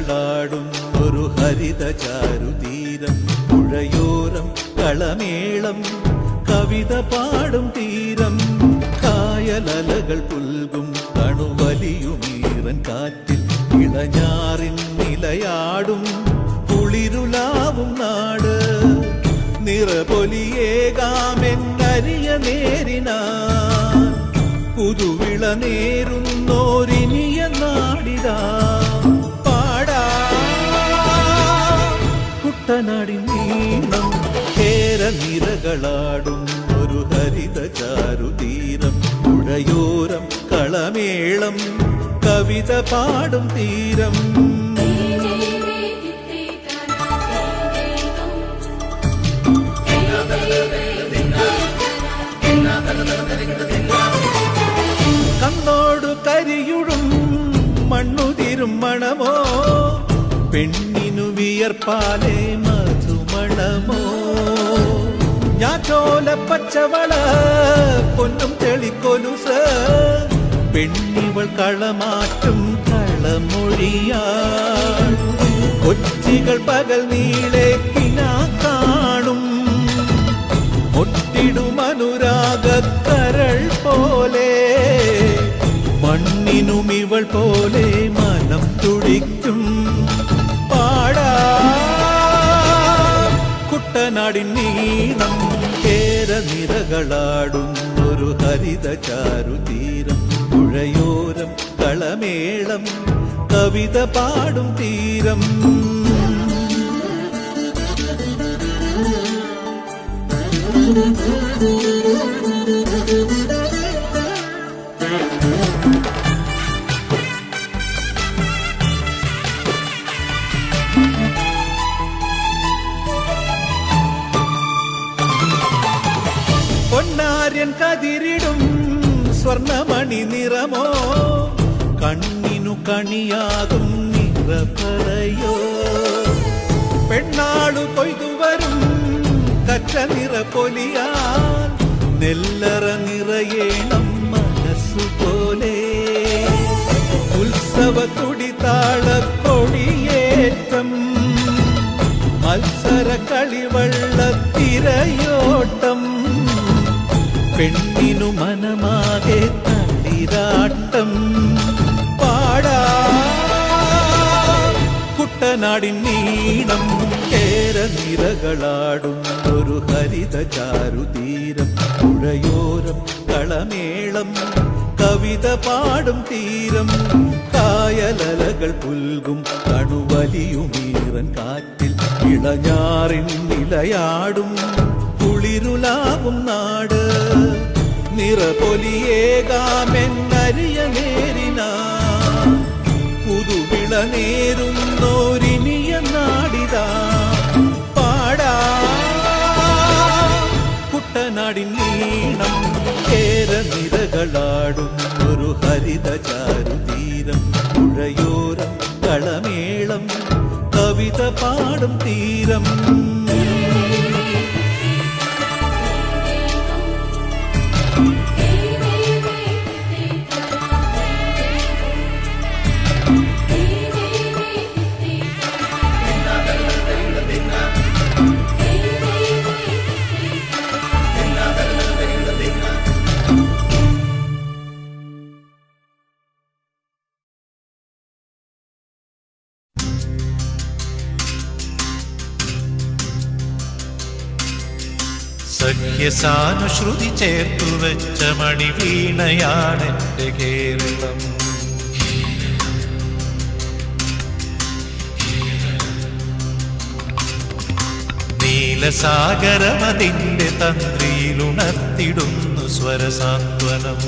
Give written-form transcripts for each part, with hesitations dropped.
നിരകളാടും ഒരു ഹരിത ചാരുതീരം. പുഴയോരം കളമേളം കവിത പാടും തീരം. കായലലകൾ പുൽകും കണുവലിയുമീറൻ കാറ്റിൽ ഇളഞ്ഞാറിൻ നിലയാടും കുളിരുലാവും നാട്. നിറപൊലിയേകാമെന്നരിയ നേരിനാൻ പുതുവിള നേരുന്നോരിനിയ നാടിതാ. പാടാ കുട്ടനാടിൻ നീളം കേരനിരകളാടും ഒരു ഹരിത ചാരുതീരം. പുഴയോരം കളമേളം കവിത പാടും തീരം. കണ്ണോടു കരിയുഴും മണ്ണുതിരും മണമോ പെണ്ണിനു വിയർപ്പാലേ മധുമണമോ. ഞാറ്റോല പച്ചവള പൊന്നും തെളിക്കൊലുസ് പെണ്ണിവൾ കളമാറ്റും കളമൊഴിയാൾ. കൊച്ചികൾ പകൽ നീളെ കിനാ കാണും ഒട്ടിടുമനുരാഗക്കരൾ പോലെ. മണ്ണിനും ഇവൾ പോലെ മനം തുടിക്കും. പാടാ കുട്ടനാടിൻ നീളം കേരനിരകളാടും ഒരു ഹരിത ചാരുതീരം. പുഴയോരം കളമേളം കവിത പാടും തീരം. പൊന്നാര്യൻ കതിരിടും സ്വർണമണി നിറമോ കണ്ണിനു കണിയാകും നിറപറയോ. പെണ്ണാളു കൊയ്തുവരും കച്ച നിറപ്പൊലിയാൽ നെല്ലറ നിറയേണം മനസ്സുപോലെ. ഉത്സവ തുടിതാളക്കൊടിയേറ്റം മത്സര കളിവള്ളത്തിരയോട്ടം. പെണ്ണിനു മനമാകെ തളിരാട്ടം. പാടാ കുട്ടനാടിൻ നീളം കേരനിരകളാടും ഒരു ഹരിത ചാരുതീരം. പുഴയോരം കളമേളം കവിത പാടും തീരം. കായലലകൾ പുൽകും കണുവലിയുമീറൻ കാറ്റിൽ ഇളഞ്ഞാറിൻ നിലയാടും കുളിരുലാവും നാട്. നിറപൊലിയേകാമെന്നരിയ നേരിനാ പുതുവിള നേരുന്നോരിനിയ നാടിതാ. പാടാ കുട്ടനാടിൻ നീളം കേരനിരകളാടും ഒരു ഹരിത ചാരുതീരം. പുഴയോരം കളമേളം കവിത പാടും തീരം. സഖ്യസാനുശ്രുതി ചേർത്തുവെച്ച മണിവീണയാണെന്റെ കേരളം. നീലസാഗരമതിന്റെ തന്ത്രിയിലുണർത്തിടുന്നു സ്വരസാന്ത്വനം.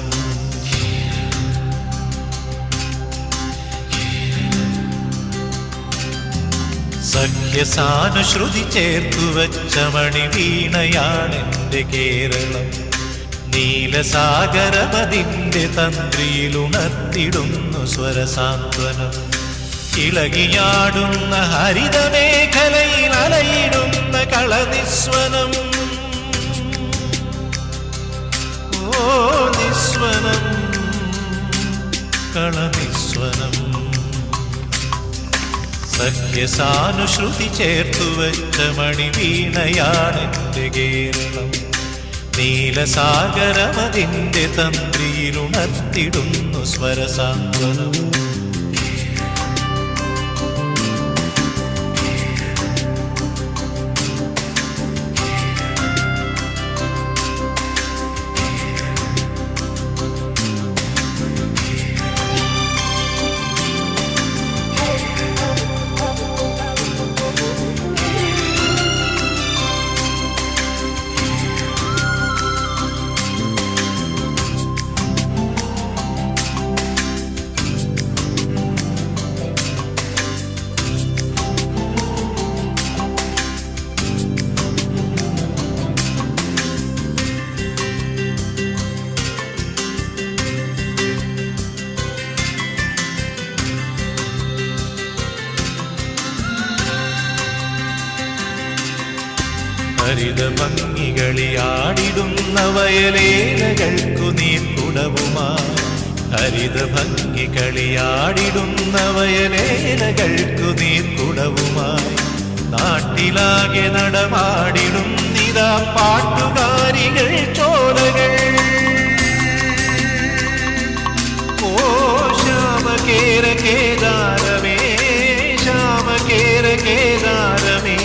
സഖ്യസാനുശ്രുതി ചേർത്തുവെച്ച മണിവീണയാണെന്റെ കേരളം. നീലസാഗരപതിന്റെ തന്ത്രിയിലുണർത്തിടുന്നു സ്വരസാന്ത്വനം. ഇളകിയാടുന്ന ഹരിതമേഖലയിൽ അലയിടുന്ന കളനിസ്വനം. ഓ നിസ്വനം കളനിസ്വനം. സഖ്യസാനുശ്രുതി ചേർത്തു വെച്ച മണിവീണയാണെന്റെ കേരളം. നീലസാഗരമതിന്റെ തന്ത്രിയിലുണർത്തിടുന്നു സ്വരസാന്ത്വനം. ഹരിതഭംഗികളിയാടിടുന്ന വയലേലകൾക്കു നീർക്കുടവുമായി. ഹരിതഭംഗികളിയാടിടുന്ന വയലേലകൾക്കു നീർക്കുടവുമായി. നാട്ടിലാകെ നടമാടിടുന്നിതാ പാട്ടുകാരികൾ ചോലകൾ. ഓ ശ്യാമകേര കേദാരമേ, ശ്യാമകേര കേദാരമേ,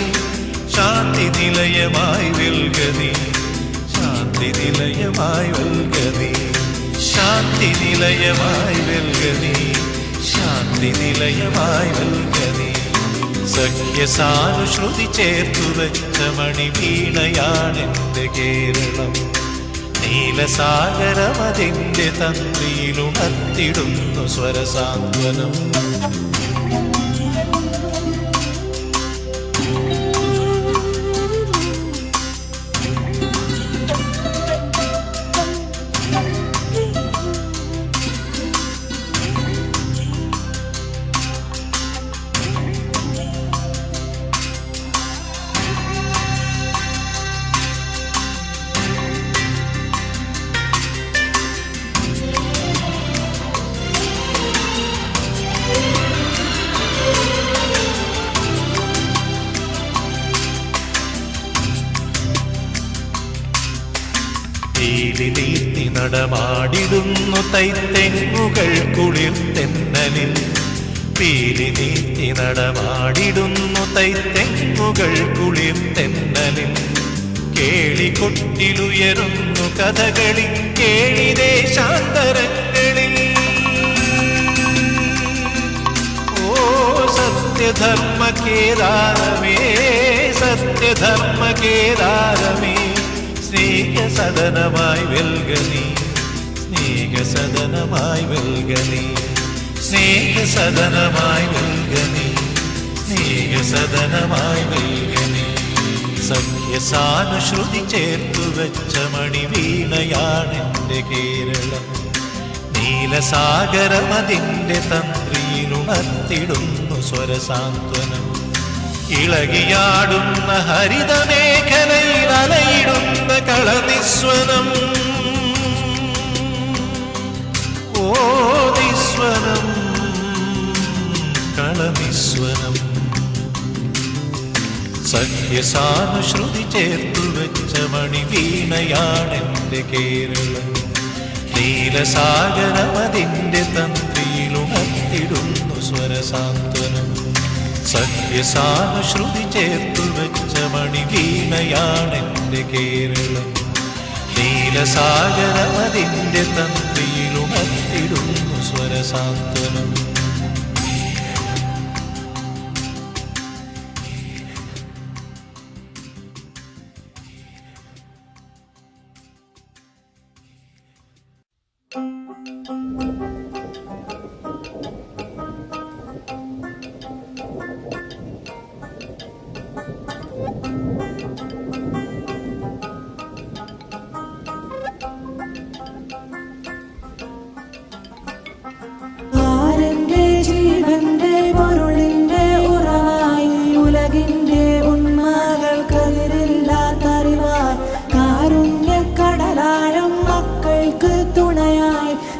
ശാന്തി നിലയമായി വെൽകനീ, ശാന്തി നിലയമായി വെൽകനീ, ശാന്തി നിലയമായി വെൽകനീ, ശാന്തി നിലയമായി വെൽകനീ. സഖ്യസാനുശ്രുതി ചേർത്തു വെച്ച മണിവീണയാണെന്റെ കേരളം. നീലസാഗരമതിന്റെ തന്ത്രിയിലുണർത്തിടുന്നു സ്വരസാന്ത്വനം. നീർത്തി നടമാടിടുന്നു തൈത്തെങ്ങുകൾ കുളിർത്തെന്നലിൽ. പീലി നീർത്തി നടമാടിടുന്നു തൈത്തെങ്ങുകൾ കുളിർത്തെന്നലിൽ. കേളികൊട്ടിലുയരുന്നു കഥകളി കേളി ദേശാന്തരങ്ങളിൽ. ഓ സത്യധർമ്മ കേദാരമേ, സത്യധർമ്മ കേദാരമേ, സ്നേഹസദനമായി വെൽകനീ, സ്നേഹസദനമായി വെൽകനീ, സ്നേഹസദനമായി വെൽകനീ, സ്നേഹസദനമായി വെൽകനീ. സഖ്യസാനുശ്രുതി ചേർത്തു വെച്ച മണിവീണയാണെന്റെ കേരളം. നീലസാഗരമതിന്റെ തന്ത്രിയിലുണർത്തിടുന്നു സ്വരസാന്ത്വനം. ഇളകിയാടുന്ന ഹരിതമേഖലയിൽ അലയിടുന്ന കളനിസ്വനം. ഓ നിസ്വനം, കളനിസ്വനം. സഖ്യസാനുശ്രുതി ചേർത്തു വെച്ച മണിവീണയാണെന്റെ കേരളം. നീലസാഗരമതിന്റെ തന്ത്രിയിലുണർത്തിടുന്നു സ്വരസാന്ത്വനം. സഖ്യസാനുശ്രുതി ചേർത്തു വെച്ച മണിവീണയാണെന്റെ കേരളം. നീലസാഗരമതിന്റെ തന്ത്രിയിലുണർത്തിടുന്നു സ്വരസാന്ത്വനം.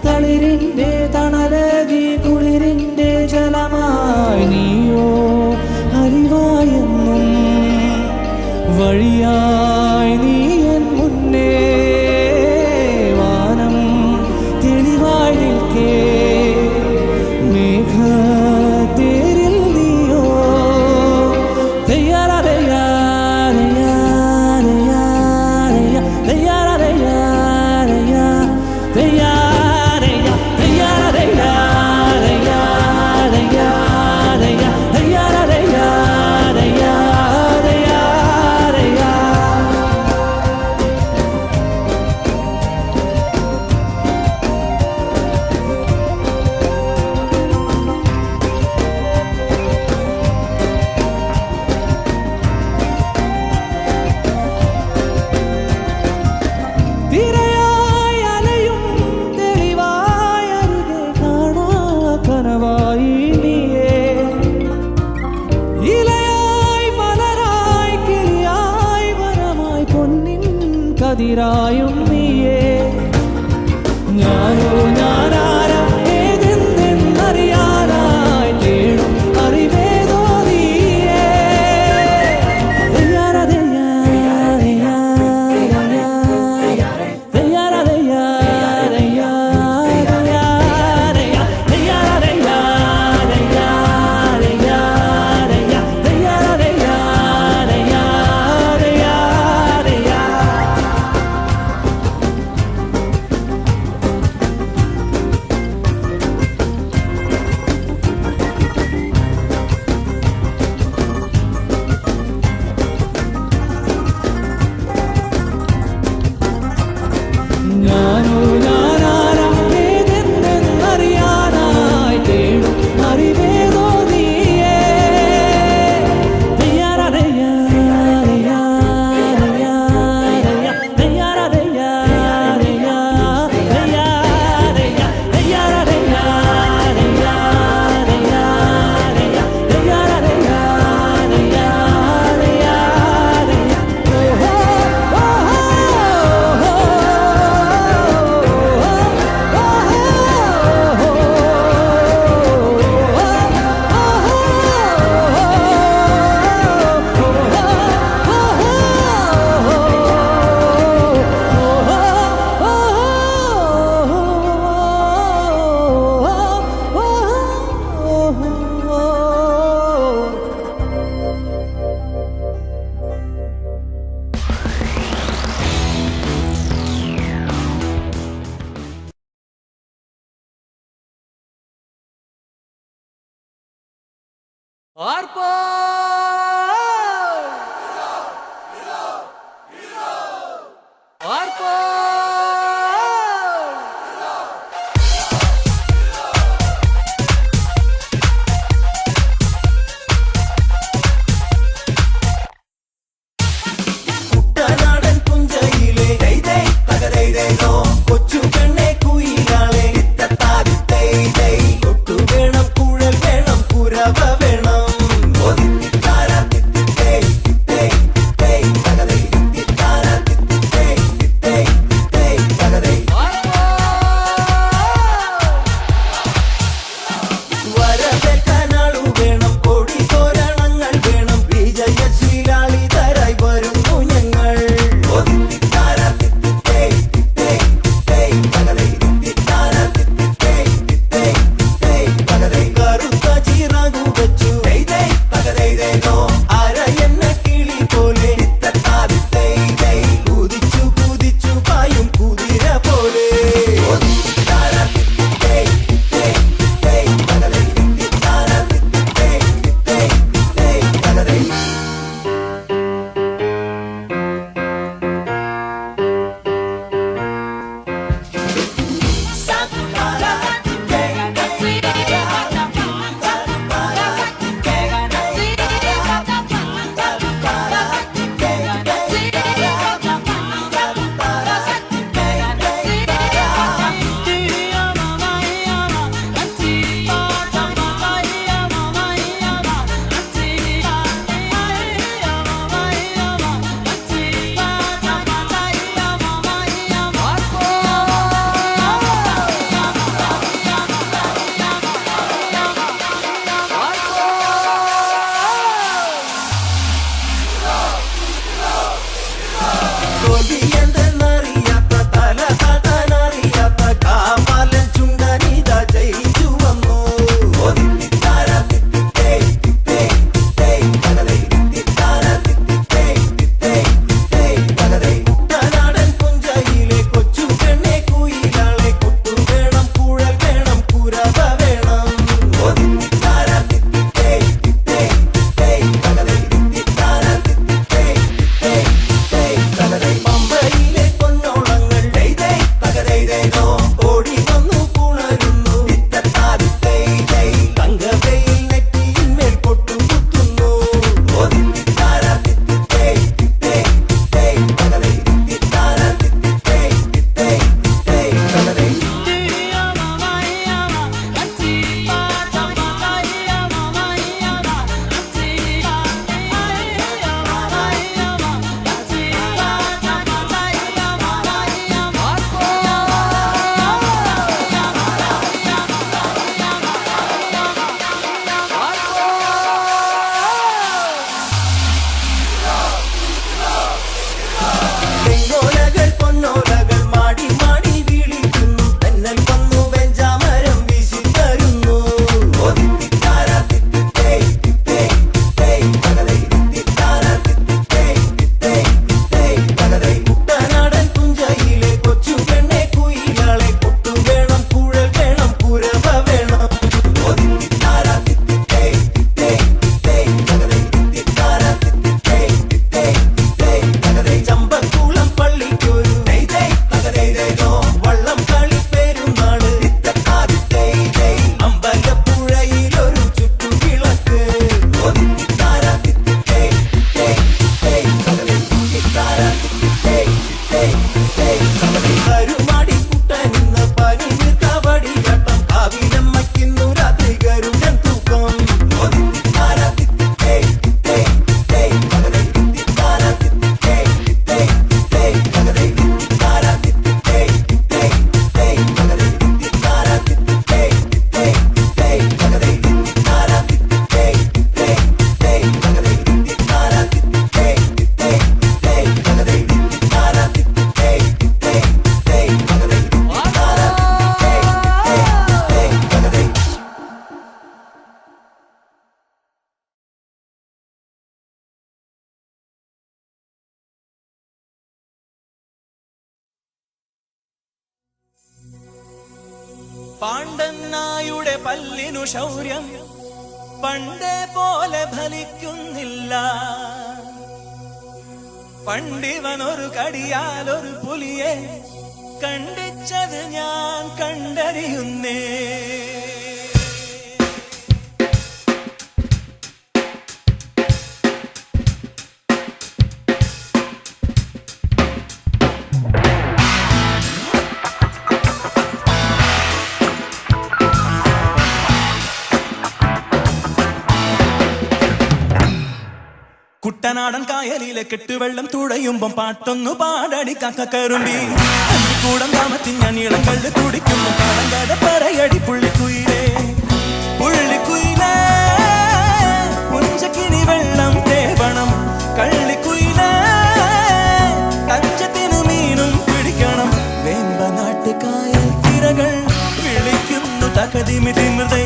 കളി വഴിയായി നീ എൻ മുന്നേ വാനം തെളിവായി നിൽക്കേ മേഘത്തേരിൽ നീയോ തയ്യാറയ്യാ ായും നീയേ ഞാനോ ഞാനാരം ഏതെന്തെന്നറിയാനായി തേടും അറിവേതോ നീയേ ഞാനോ ഞാനാരം ഏതെന്തെന്നറിയാനായി തേടും അറിവേതോ നീയേ ആർപ്പോ ആർപ്പോ കുട്ടനാടൻ പുഞ്ചയിലെ കൊച്ചു പെണ്ണെ കുയിലാളെ തൊട്ടു വേണം കുഴൽ വേണം കുരവ വേണം തോൽവി എന്തെന്നറിയാത്ത തല താത്താനറിയാത്ത കാമാലൻ ചുണ്ടനിത ജയിച്ചു വന്നു തിത്തിത്താര തിത്തിത്തേ തിത്തേ തിത്തേ തകതൈ തിത്തിത്താര തിത്തിത്തേ തിത്തേ തിത്തേ തകതൈ കുട്ടനാടൻ പുഞ്ചയിലെ കൊച്ചു പെണ്ണെ കുയിലാളെ കൊട്ടു വേണം കുഴൽ വേണം കുരവ വേണം തിത്തിത്താര തിത്തിത്തേ തിത്തേ തിത്തേ തകതൈ തിത്തിത്താര തിത്തിത്തേ തിത്തേ തിത്തേ തകതൈ പമ്പയിലെ പൊന്നോളങ്ങൾ ദൈതൈ തകതൈ ദൈതോ ഓടി വന്നു പുണരുന്നു തിത്തത്താതിത്തൈ ദൈ തങ്കവയിൽ നെറ്റിയിന്മേൽ പൊട്ടുകുത്തുന്നു തിത്തിത്താര തിത്തിത്തേ തിത്തേ തിത്തേ തകതൈ തിത്തിത്താര തിത്തിത്തേ തിത്തേ തിത്തേ തകതൈ തെങ്ങോലകൾ പൊന്നോലകൾ മാടി മാടി വിളിക്കുന്നു തെന്നൽ വന്നു വെഞ്ചാമരം വീശി തരുന്നു തിത്തിത്താര തിത്തിത്തേ തിത്തേ തിത്തേ തകതൈ തിത്തിത്താര തിത്തിത്തേ തിത്തേ തിത്തേ തകതൈ കുട്ടനാടൻ പുഞ്ചയിലെ കൊച്ചു പെണ്ണെ കുയിലാളെ കൊട്ടു വേണം കുഴൽ വേണം കുരവ വേണം തിത്തിത്താര തിത്തിത്തേ തിത്തേ തിത്തേ തകതൈ തിത്തിത്താര തിത്തിത്തേ തിത്തേ തിത്തേ തകതൈ ചമ്പക്കുളം പള്ളിക്കൊരു ദൈതൈ തകതൈ ദൈതോ വള്ളം കളി പെരുന്നാള് തിത്തത്താതിത്തൈ ദൈ അമ്പലപ്പുഴയിലൊരു ചുറ്റുവിളക്ക് തിത്തിത്താര തിത്തിത്തേ തിത്തേ തിത്തേ തകതൈ തിത്തിത്താര തിത്തിത്തേ തിത്തേ തിത്തേ തകതൈ കരുമാടി കുട്ടനിന്ന് പനിഞ്ഞ് കബടിയാട്ടം കാവിലമ്മയ്ക്കിന്നു രാത്രി ഗരുഡൻ തൂക്കം തിത്തിത്താര തിത്തിത്തേ തിത്തേ തിത്തേ തകതൈ തിത്തിത്താര തിത്തിത്തേ തിത്തേ തിത്തേ തകതൈ തിത്തിത്താര തിത്തിത്തേ തിത്തേ തിത്തേ തകതൈ തിത്തിത്താര തിത്തിത്തേ തിത്തേ തിത്തേ തകതൈ തിത്തിത്താര തിത്തിത്തേ തിത്തേ തിത്തേ തകതൈ തിത്തിത്താര തിത്തിത്തേ തിത്തേ തിത്തേ തകതൈ തിത്തിത്താര തിത്തിത്തേ തിത്തേ തിത്തേ തകതൈ തിത്തിത്താര തിത്തിത്തേ തിത്തേ തകതൈ പാണ്ഡനായുടെ പല്ലിനു ശൗര്യം പണ്ടേ പോലെ ഫലിക്കുന്നില്ല. പണ്ടിവനൊരു കടിയാലൊരു പുലിയെ കണ്ടിച്ചത് ഞാൻ കണ്ടറിയുന്നേ. കുട്ടനാടൻ കായലിലെ കെട്ടുവെള്ളം തുഴയുമ്പം പാട്ടൊന്നു പാടടി കക്കറുമ്പി കൂടം താമത്തി ഞാൻ ഇളം കള്ള് കുടിക്കുമ്പോ പാടങ്കാതെ പറയടി പുള്ളിക്കുയിലേ പുള്ളിക്കുയിലേ പുഞ്ചക്കിനി വെള്ളം തേവണം കള്ളിക്കുയിലേ തഞ്ചത്തിനു മീനും പിടിക്കണം വേമ്പനാട്ട് കായൽ തിരകൾ വിളിക്കുന്നു തകതിമിതിമൃതൈ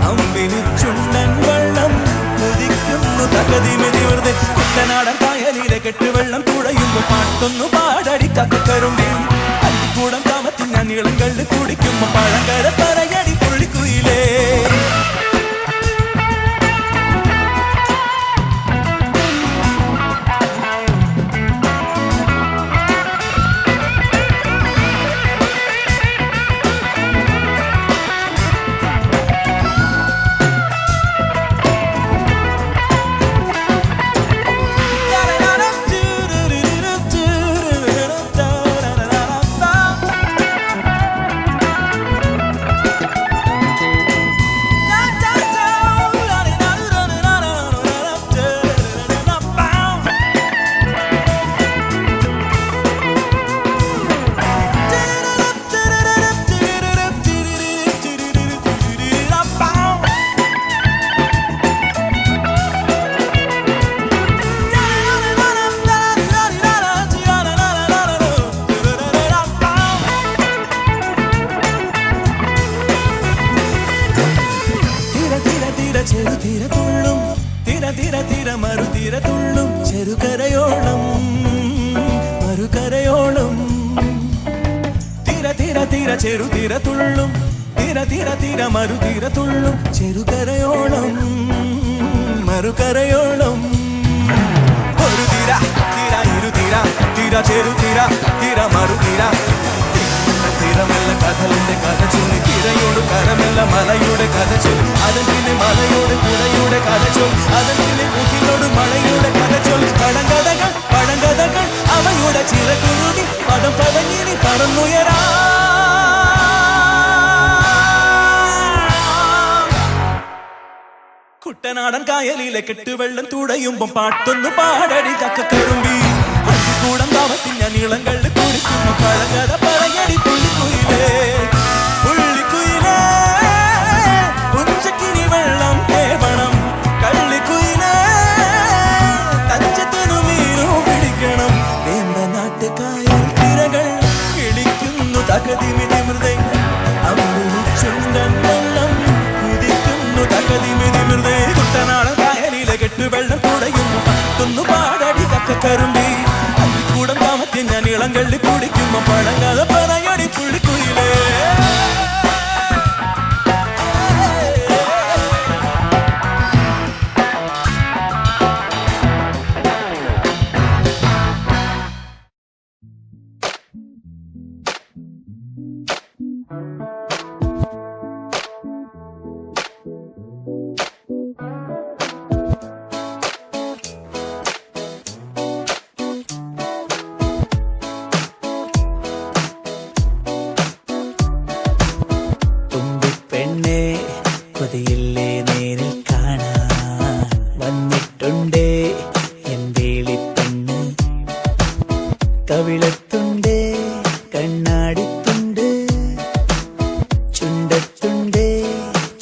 അമ്പിനി ചുണ്ടൻ വെള്ളം കുതിക്കുന്നു തകതിമിതിമൃതൈ കുട്ടനാടൻ കായലിലെ കെട്ടുവെള്ളം തുഴയുമ്പോ പാട്ടൊന്നു പാടടി കക്കറുമ്പി അല്ലിക്കൂടം താമത്തി ഞാൻ ഇളം കള്ള് കുടിക്കുമ്പോ പഴങ്കര പറയടി പുള്ളിക്കുയിലേ. ചെറുകരയോളം മറുകരയോളം തീര തീര തീര ചെറുതീര തുള്ളും തീര തീര തീര മറുതീര തുള്ളും ചെറുകരയോളം മറുകരയോളം ഒരു തീര തീര ഇരുതീര തീര ചെറുതീര തീര മറുതീര തീരമല്ല കഥലിന്റെ കഥ ചൊല്ലി തിരയോട് കരമല്ല മലയുടെ കഥ ചൊല്ലി അതൻ പിന്നെ മലയോട് പുഴയുടെ കഥ ചൊല്ലി അതൻ പിന്നെ മുഖിനോട് മഴയുടെ കഥ ചൊല്ലി പഴങ്കഥകൾ അവയുടെ ചിറകുരുതി പദം പഴങ്ങിനി പറന്നുയരാ കുട്ടനാടൻ കായലിലെ കെട്ടുവെള്ളം തുടയുമ്പം പാട്ടൊന്നു പാടടി കക്കക്കറുമ്പി അടിക്കൂടം കാവത്തിൽ ഞാൻ ഇളങ്കള്ളി കുടിക്കുന്നു പഴങ്കഥ പറയടി പുള്ളിക്കുയിലേ പുള്ളിക്കുയിലേ പുഞ്ചക്കിനി വെള്ളം തേവണം കള്ളിക്കുയിലേ തഞ്ചത്തിനു മീനു പിടിക്കണം വേണ്ട നാട്ടുകായൽ തിരകൾ കിളിക്കുന്നു തകതിമിതി മൃദൈ അമ്പുചുണ്ടൻ വെള്ളം കുതിക്കുന്നു തകതിമിതി മൃദൈ കുട്ടനാടൻ കായലിലെ കെട്ടുവെള്ളം കുടയുന്നു പത്തൊന്നു പാടടി കക്കക്കറുമ്പി അല്ലിക്കൂടം താമത്യം ഞാൻ ഇളങ്കള്ളി കുടിക്കുമ്പോ പഴങ്കഥ പറയടി പുള്ളിക്കുയിലേ കൊതിയില്ലേ നേരിൽ കാണാൻ വന്നിട്ടുണ്ടേ എന്തേളിപ്പെണ്ണ് കവിളത്തുണ്ടേ കണ്ണാടിത്തുണ്ട് ചുണ്ടത്തുണ്ടേ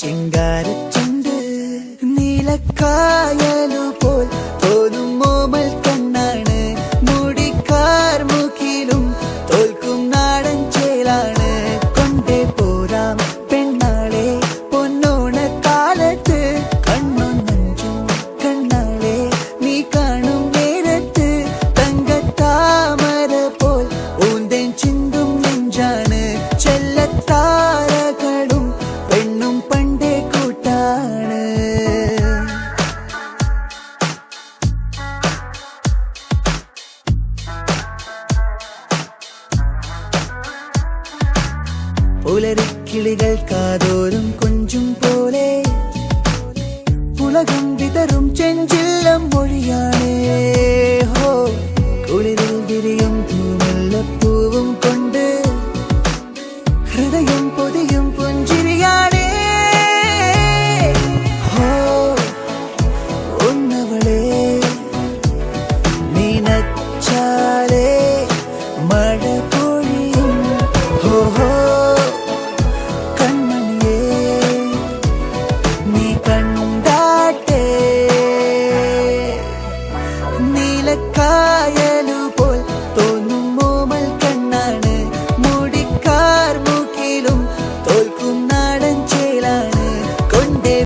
ചിങ്കാരച്ചുണ്ട് നീലക്കായലുപോൽ തോന്നും മോമൽ കണ്ണാണ് മുടിക്കാർ മുഖിലും തോൽക്കും നാടൻ ചേലാണ് കൊണ്ടേ പോരാം പെണ്ണാളെ പൊന്നോണ കാലത്ത് കണ്ണും നെഞ്ചും കണ്ണാളെ നീ കാണും നേരത്ത് തങ്കത്താമര പോൽ ഊന്തൻ ചിന്തും നെഞ്ചാണ് ചെല്ലത്താരകളും പെണ്ണും പണ്ടേ കൂട്ടാണ് പുലരിക്കിളികൾ കാതോരും കൊഞ്ചും പോലെ പുളകം വിതറും ചെഞ്ചില്ലം മൊഴിയാണേ ഹോ കുളിരിൽ വിരിയും തൂമല്ലപ്പൂവും കൊണ്ട് ഹൃദയം പൊതിയും പുഞ്ചിരിയാണേ ഹോ ഒന്നവളെ നീനച്ചാലേ മഴ പൊഴിയും ഹോ ഹോ നീ കണ്ടാട്ടെ നീലക്കായ